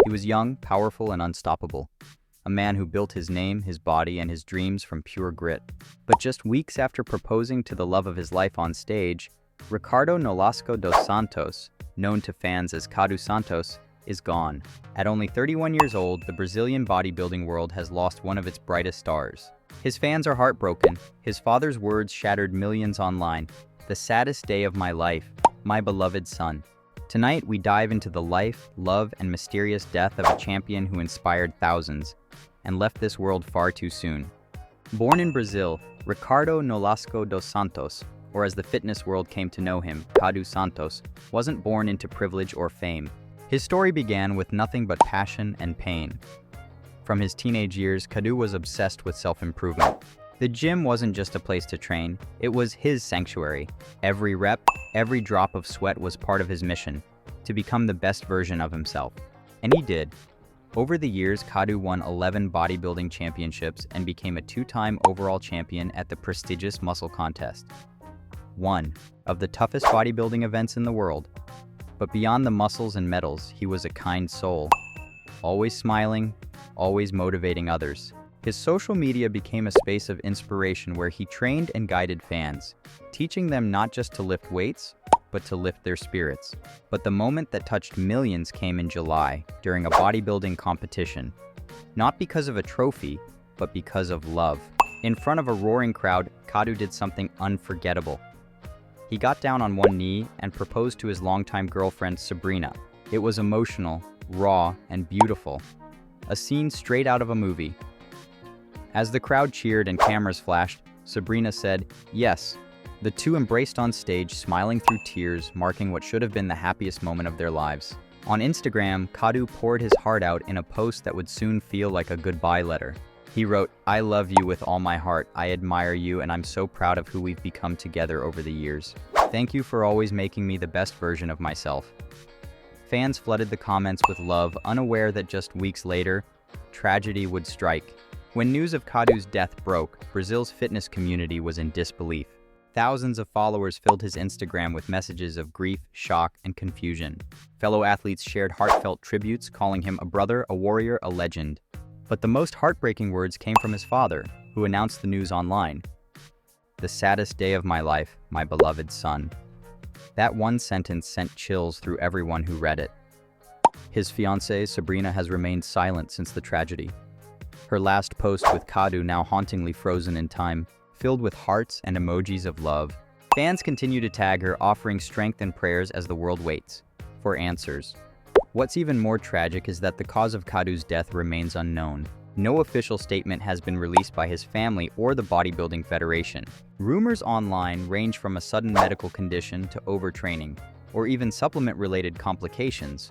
He was young, powerful, and unstoppable. A man who built his name, his body, and his dreams from pure grit. But just weeks after proposing to the love of his life on stage, Ricardo Nolasco Dos Santos, known to fans as Kadu Santos, is gone. At only 31 years old, the Brazilian bodybuilding world has lost one of its brightest stars. His fans are heartbroken. His father's words shattered millions online. The saddest day of my life, my beloved son. Tonight, we dive into the life, love, and mysterious death of a champion who inspired thousands and left this world far too soon. Born in Brazil, Ricardo Nolasco Dos Santos, or as the fitness world came to know him, Kadu Santos, wasn't born into privilege or fame. His story began with nothing but passion and pain. From his teenage years, Kadu was obsessed with self-improvement. The gym wasn't just a place to train, it was his sanctuary. Every rep, every drop of sweat was part of his mission, to become the best version of himself. And he did. Over the years, Kadu won 11 bodybuilding championships and became a two-time overall champion at the prestigious muscle contest. One of the toughest bodybuilding events in the world. But beyond the muscles and medals, he was a kind soul. Always smiling, always motivating others. His social media became a space of inspiration where he trained and guided fans, teaching them not just to lift weights, but to lift their spirits. But the moment that touched millions came in July, during a bodybuilding competition. Not because of a trophy, but because of love. In front of a roaring crowd, Kadu did something unforgettable. He got down on one knee and proposed to his longtime girlfriend, Sabrina. It was emotional, raw, and beautiful. A scene straight out of a movie. As the crowd cheered and cameras flashed, Sabrina said, "Yes." The two embraced on stage, smiling through tears, marking what should have been the happiest moment of their lives. On Instagram, Kadu poured his heart out in a post that would soon feel like a goodbye letter. He wrote, "I love you with all my heart, I admire you, and I'm so proud of who we've become together over the years. Thank you for always making me the best version of myself." Fans flooded the comments with love, unaware that just weeks later, tragedy would strike. When news of Kadu's death broke, Brazil's fitness community was in disbelief. Thousands of followers filled his Instagram with messages of grief, shock, and confusion. Fellow athletes shared heartfelt tributes, calling him a brother, a warrior, a legend. But the most heartbreaking words came from his father, who announced the news online. "The saddest day of my life, my beloved son." That one sentence sent chills through everyone who read it. His fiancée, Sabrina, has remained silent since the tragedy. Her last post with Kadu now hauntingly frozen in time, filled with hearts and emojis of love. Fans continue to tag her, offering strength and prayers as the world waits for answers. What's even more tragic is that the cause of Kadu's death remains unknown. No official statement has been released by his family or the Bodybuilding Federation. Rumors online range from a sudden medical condition to overtraining, or even supplement-related complications.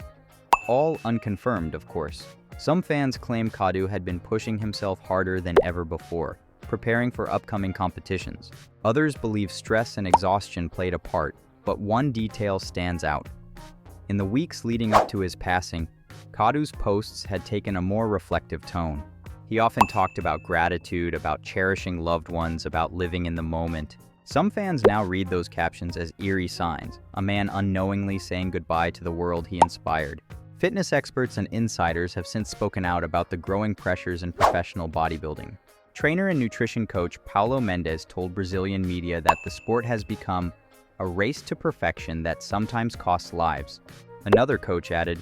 All unconfirmed, of course. Some fans claim Kadu had been pushing himself harder than ever before, preparing for upcoming competitions. Others believe stress and exhaustion played a part, but one detail stands out. In the weeks leading up to his passing, Kadu's posts had taken a more reflective tone. He often talked about gratitude, about cherishing loved ones, about living in the moment. Some fans now read those captions as eerie signs, a man unknowingly saying goodbye to the world he inspired. Fitness experts and insiders have since spoken out about the growing pressures in professional bodybuilding. Trainer and nutrition coach Paulo Mendes told Brazilian media that the sport has become a race to perfection that sometimes costs lives. Another coach added,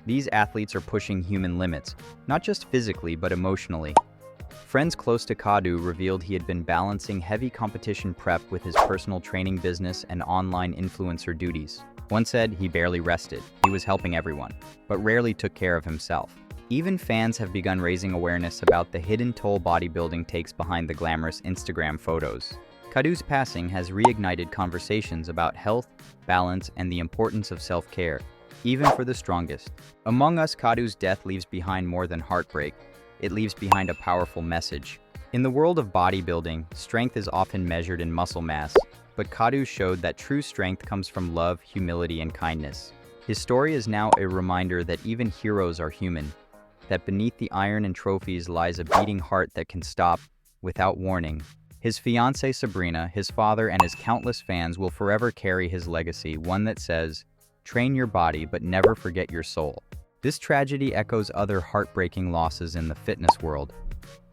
"These athletes are pushing human limits, not just physically but emotionally." Friends close to Kadu revealed he had been balancing heavy competition prep with his personal training business and online influencer duties. One said he barely rested, he was helping everyone, but rarely took care of himself. Even fans have begun raising awareness about the hidden toll bodybuilding takes behind the glamorous Instagram photos. Kadu's passing has reignited conversations about health, balance, and the importance of self-care, even for the strongest. Among us, Kadu's death leaves behind more than heartbreak. It leaves behind a powerful message. In the world of bodybuilding, strength is often measured in muscle mass, but Kadu showed that true strength comes from love, humility, and kindness. His story is now a reminder that even heroes are human, that beneath the iron and trophies lies a beating heart that can stop without warning. His fiancée Sabrina, his father, and his countless fans will forever carry his legacy, one that says, "Train your body, but never forget your soul." This tragedy echoes other heartbreaking losses in the fitness world.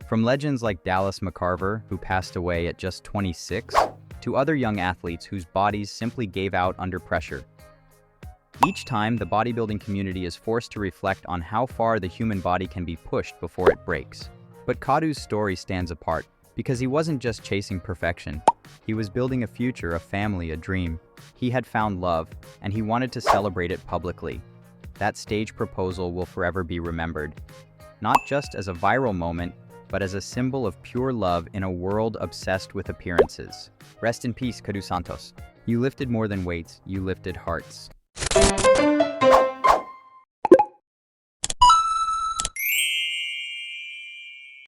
From legends like Dallas McCarver, who passed away at just 26, to other young athletes whose bodies simply gave out under pressure. Each time, the bodybuilding community is forced to reflect on how far the human body can be pushed before it breaks. But Kadu's story stands apart because he wasn't just chasing perfection. He was building a future, a family, a dream. He had found love, and he wanted to celebrate it publicly. That stage proposal will forever be remembered, not just as a viral moment, but as a symbol of pure love in a world obsessed with appearances. Rest in peace, Kadu Santos. You lifted more than weights, you lifted hearts.